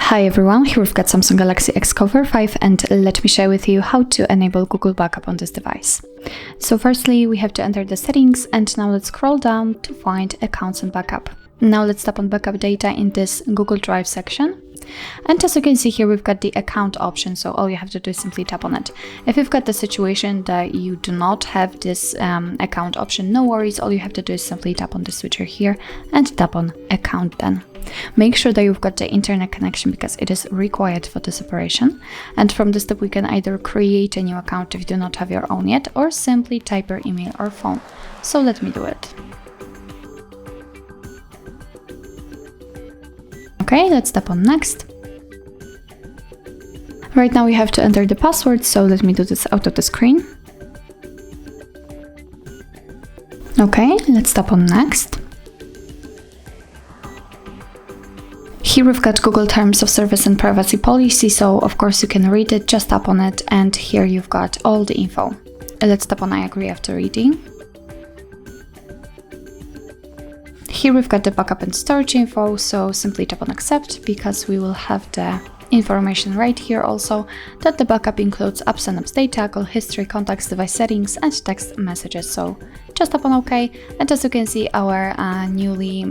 Hi everyone, here we've got Samsung Galaxy XCover 5 and let me share with you how to enable Google Backup on this device. So firstly, we have to enter the settings and now let's scroll down to find Accounts and Backup. Now let's tap on Backup Data in this Google Drive section. And as you can see here, we've got the account option, so all you have to do is simply tap on it. If you've got the situation that you do not have this account option, no worries, all you have to do is simply tap on the switcher here and tap on Account then. Make sure that you've got the internet connection because it is required for this operation. And from this step, we can either create a new account if you do not have your own yet, or simply type your email or phone. So let me do it. Okay, let's tap on Next. Right now we have to enter the password, so let me do this out of the screen. Okay, let's tap on Next. Here we've got Google Terms of Service and Privacy Policy, so of course you can read it, just tap on it, and here you've got all the info. Let's tap on I agree after reading. Here we've got the backup and storage info, so simply tap on accept because we will have the information right here also that the backup includes apps and apps data, call history, contacts, device settings and text messages. So just tap on OK, and as you can see, our newly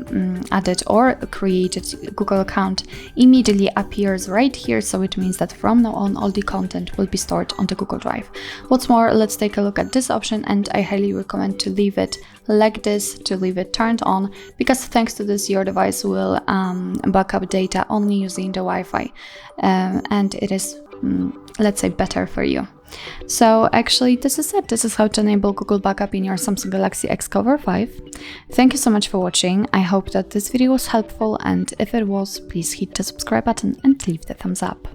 added or created Google account immediately appears right here, so it means that from now on all the content will be stored on the Google Drive. What's more, let's take a look at this option, and I highly recommend to leave it like this, to leave it turned on, because thanks to this your device will back up data only using the Wi-Fi, and it is let's say better for you. So actually this is it. This is how to enable Google Backup in your Samsung Galaxy XCover 5. Thank you so much for watching. I hope that this video was helpful, and if it was, please hit the subscribe button and leave the thumbs up.